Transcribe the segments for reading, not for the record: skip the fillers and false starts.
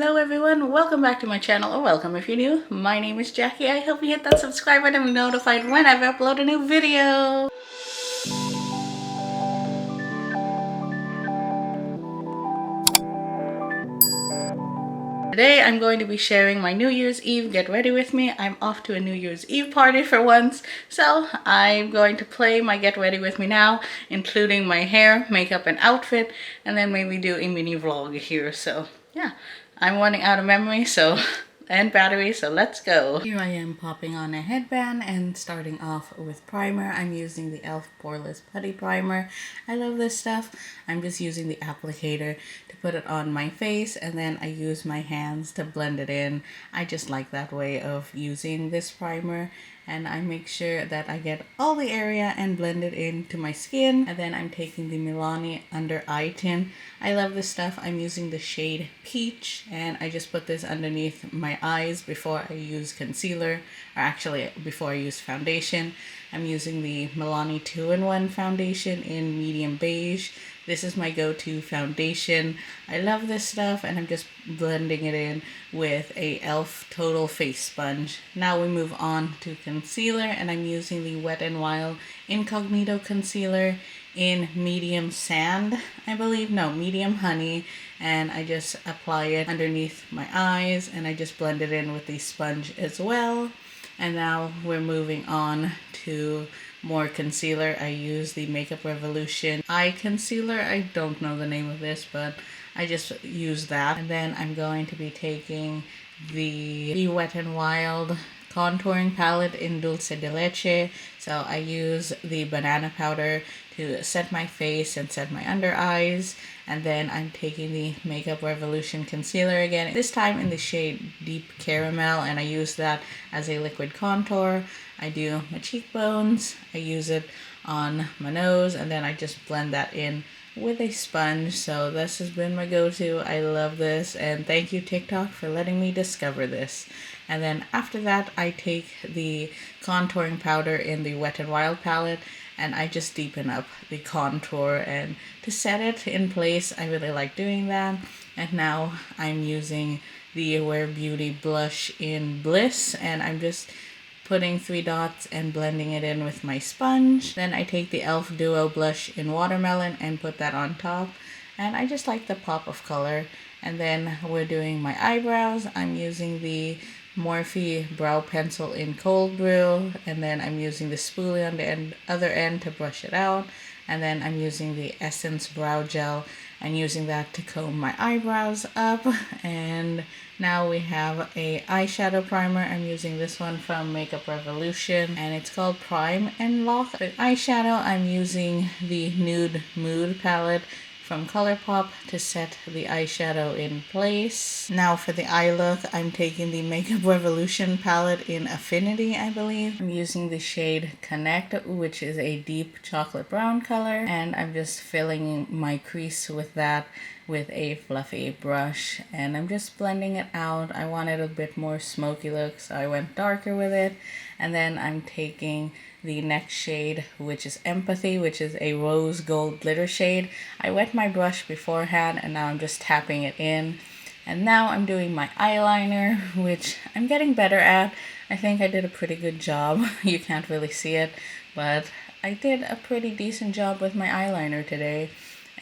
Hello everyone, welcome back to my channel, or welcome if you're new. My name is Jackie. I hope you hit that subscribe button and be notified whenever I upload a new video. Today I'm going to be sharing my New Year's Eve get ready with me. I'm off to a New Year's Eve party for once, so I'm going to play my get ready with me now, including my hair, makeup, and outfit, and then maybe do a mini vlog here. So yeah, I'm running out of memory and battery, so let's go. Here I am popping on a headband and starting off with primer. I'm using the e.l.f. Poreless Putty Primer. I love this stuff. I'm just using the applicator to put it on my face, and then I use my hands to blend it in. I just like that way of using this primer, and I make sure that I get all the area and blend it into my skin. And then I'm taking the Milani Under Eye Tint. I love this stuff. I'm using the shade Peach, and I just put this underneath my eyes before I use concealer, or actually before I use foundation. I'm using the Milani 2-in-1 foundation in medium beige. This is my go-to foundation. I love this stuff, and I'm just blending it in with a e.l.f. Total Face Sponge. Now we move on to concealer, and I'm using the Wet n Wild Incognito Concealer in medium sand, I believe. No, medium honey. And I just apply it underneath my eyes, and I just blend it in with the sponge as well. And now we're moving on to more concealer. I use the Makeup Revolution Eye Concealer. I don't know the name of this, but I just use that. And then I'm going to be taking the Wet n Wild contouring palette in Dulce de Leche. So I use the banana powder to set my face and set my under eyes. And then I'm taking the Makeup Revolution concealer again, this time in the shade Deep Caramel, and I use that as a liquid contour. I do my cheekbones, I use it on my nose, and then I just blend that in with a sponge. So this has been my go-to. I love this, and thank you TikTok for letting me discover this. And then after that, I take the contouring powder in the Wet n Wild palette, and I just deepen up the contour and to set it in place. I really like doing that. And now I'm using the Wear Beauty blush in Bliss, and I'm just putting 3 dots and blending it in with my sponge. Then I take the e.l.f. Duo blush in Watermelon and put that on top, and I just like the pop of color. And then we're doing my eyebrows. I'm using the Morphe brow pencil in Cold Brew, and then I'm using the spoolie on the other end to brush it out. And then I'm using the Essence brow gel and using that to comb my eyebrows up. And now we have a eyeshadow primer. I'm using this one from Makeup Revolution, and it's called Prime and Lock. For eyeshadow, I'm using the Nude Mood palette from ColourPop to set the eyeshadow in place. Now for the eye look, I'm taking the Makeup Revolution palette in Affinity, I believe. I'm using the shade Connect, which is a deep chocolate brown color, and I'm just filling my crease with that with a fluffy brush, and I'm just blending it out. I wanted a bit more smoky look, so I went darker with it. And then I'm taking the next shade, which is Empathy, which is a rose gold glitter shade. I wet my brush beforehand, and now I'm just tapping it in. And now I'm doing my eyeliner, which I'm getting better at. I think I did a pretty good job. You can't really see it, but I did a pretty decent job with my eyeliner today.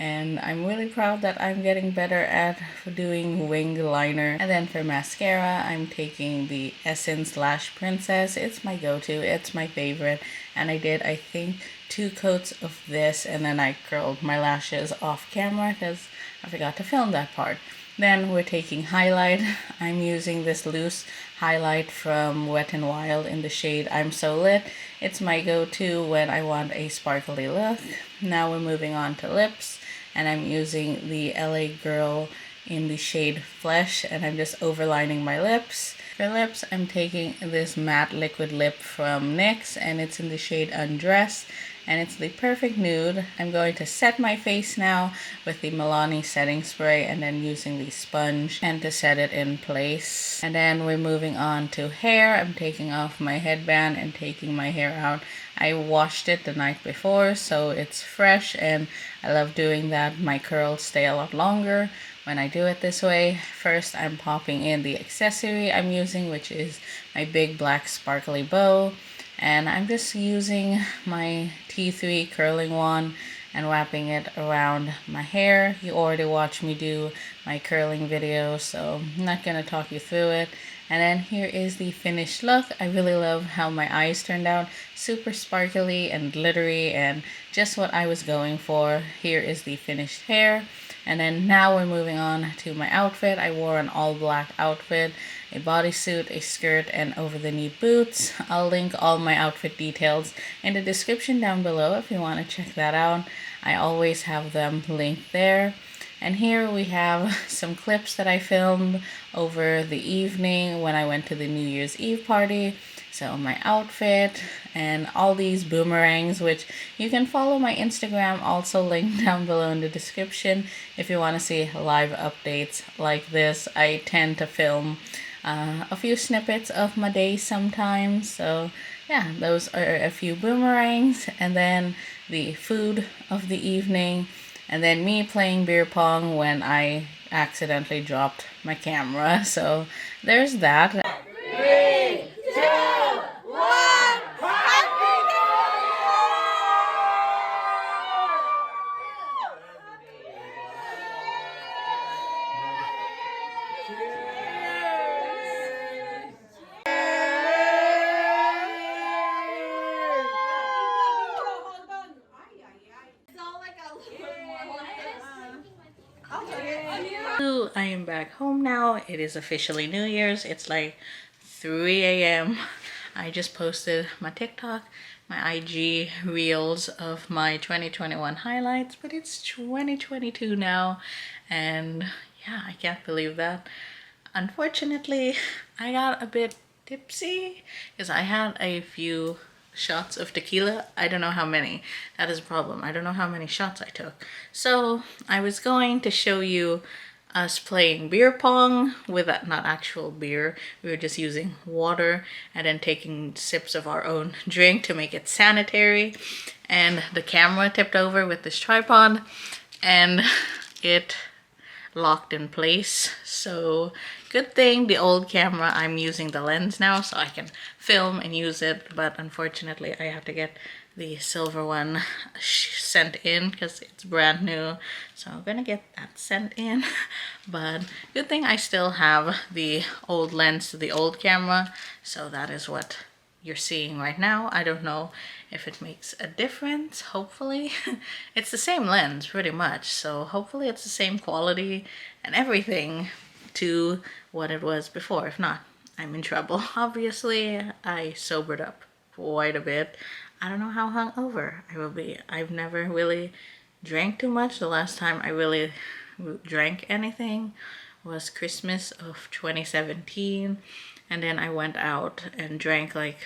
And I'm really proud that I'm getting better at doing winged liner. And then for mascara, I'm taking the Essence Lash Princess. It's my go-to, it's my favorite. And I did, I think, 2 coats of this, and then I curled my lashes off camera because I forgot to film that part. Then we're taking highlight. I'm using this loose highlight from Wet n Wild in the shade I'm So Lit. It's my go-to when I want a sparkly look. Now we're moving on to lips, and I'm using the LA Girl in the shade Flesh, and I'm just overlining my lips. For lips, I'm taking this matte liquid lip from NYX, and it's in the shade Undressed, and it's the perfect nude. I'm going to set my face now with the Milani setting spray, and then using the sponge and to set it in place. And then we're moving on to hair. I'm taking off my headband and taking my hair out. I washed it the night before, so it's fresh, and I love doing that. My curls stay a lot longer when I do it this way. First, I'm popping in the accessory I'm using, which is my big black sparkly bow. And I'm just using my T3 curling wand and wrapping it around my hair. You already watched me do my curling video, so I'm not going to talk you through it. And then here is the finished look. I really love how my eyes turned out. Super sparkly and glittery and just what I was going for. Here is the finished hair. And then now we're moving on to my outfit. I wore an all black outfit, a bodysuit, a skirt, and over the knee boots. I'll link all my outfit details in the description down below if you want to check that out. I always have them linked there. And here we have some clips that I filmed over the evening when I went to the New Year's Eve party. So my outfit and all these boomerangs, which you can follow my Instagram, also linked down below in the description if you want to see live updates like this. I tend to film a few snippets of my day sometimes. So yeah, those are a few boomerangs, and then the food of the evening, and then me playing beer pong when I accidentally dropped my camera. So there's that. 3, 2, 1, happy So I am back home now. It is officially New Year's. It's like 3 a.m. I just posted my TikTok, my IG reels of my 2021 highlights, but it's 2022 now, and yeah, I can't believe that. Unfortunately, I got a bit tipsy because I had a few shots of tequila. I don't know how many. That is a problem. I don't know how many shots I took. So I was going to show you us playing beer pong with not actual beer. We were just using water and then taking sips of our own drink to make it sanitary. And the camera tipped over with this tripod and it locked in place. So good thing the old camera, I'm using the lens now so I can film and use it, but unfortunately I have to get the silver one sent in because it's brand new, so I'm gonna get that sent in. But good thing I still have the old lens to the old camera, so that is what you're seeing right now. I don't know if it makes a difference. Hopefully it's the same lens pretty much, so hopefully it's the same quality and everything to what it was before. If not, I'm in trouble. Obviously I sobered up quite a bit. I don't know how hungover I will be. I've never really drank too much. The last time I really drank anything was Christmas of 2017, and then I went out and drank like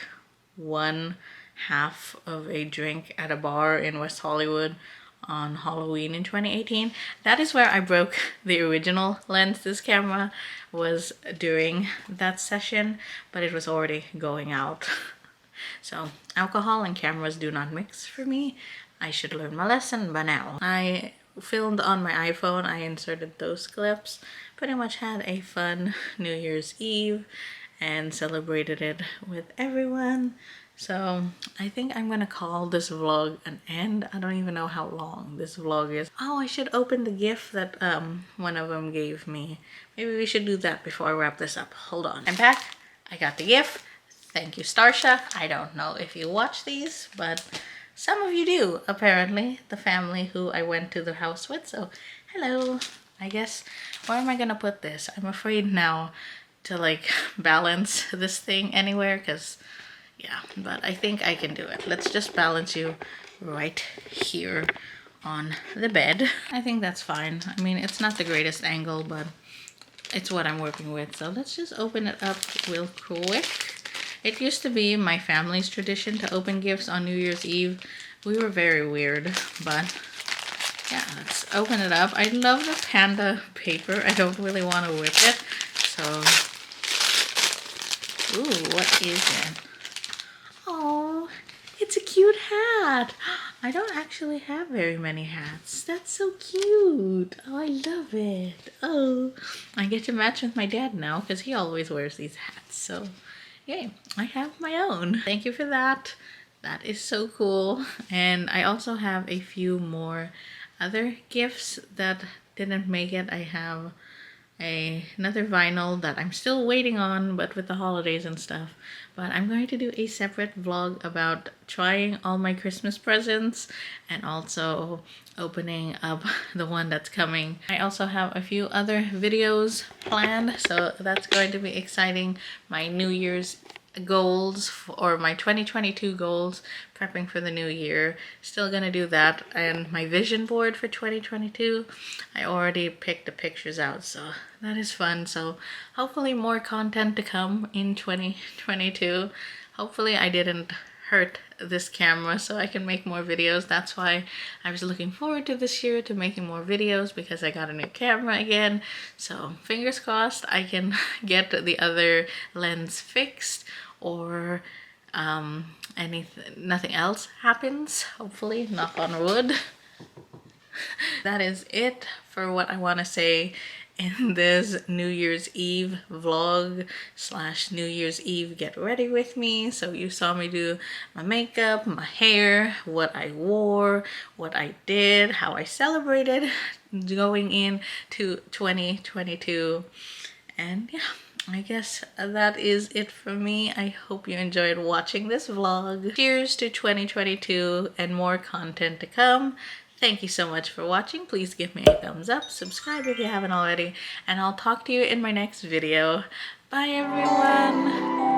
1/2 of a drink at a bar in West Hollywood on Halloween in 2018. That is where I broke the original lens. This camera was during that session, but it was already going out. So alcohol and cameras do not mix for me. I should learn my lesson by now. I filmed on my iPhone. I inserted those clips. Pretty much had a fun New Year's Eve and celebrated it with everyone. So I think I'm gonna call this vlog an end. I don't even know how long this vlog is. Oh, I should open the gift that one of them gave me. Maybe we should do that before I wrap this up. Hold on. I'm back. I got the gift. Thank you, Starsha. I don't know if you watch these, but some of you do, apparently. The family who I went to the house with. So hello. I guess, where am I gonna put this? I'm afraid now to like balance this thing anywhere, because yeah, but I think I can do it. Let's just balance you right here on the bed. I think that's fine. I mean, it's not the greatest angle, but it's what I'm working with. So let's just open it up real quick. It used to be my family's tradition to open gifts on New Year's Eve. We were very weird, but yeah, let's open it up. I love the panda paper. I don't really want to whip it, so... Ooh, what is it? Oh, it's a cute hat. I don't actually have very many hats. That's so cute. Oh, I love it. Oh, I get to match with my dad now because he always wears these hats. So, yay, I have my own. Thank you for that. That is so cool. And I also have a few more other gifts that didn't make it. I have another vinyl that I'm still waiting on, but with the holidays and stuff. But I'm going to do a separate vlog about trying all my Christmas presents and also opening up the one that's coming. I also have a few other videos planned, so that's going to be exciting. My New Year's goals or my 2022 goals, prepping for the new year, still gonna do that. And my vision board for 2022, I already picked the pictures out, so that is fun. So hopefully more content to come in 2022. Hopefully I didn't hurt this camera so I can make more videos. That's why I was looking forward to this year to making more videos, because I got a new camera again. So fingers crossed I can get the other lens fixed, or nothing else happens, hopefully, knock on wood. That is it for what I want to say in this New Year's Eve vlog / New Year's Eve get ready with me. So you saw me do my makeup, my hair, what I wore, what I did, how I celebrated going into 2022. And yeah, I guess that is it for me. I hope you enjoyed watching this vlog. Cheers to 2022 and more content to come. Thank you so much for watching. Please give me a thumbs up, subscribe if you haven't already, and I'll talk to you in my next video. Bye everyone!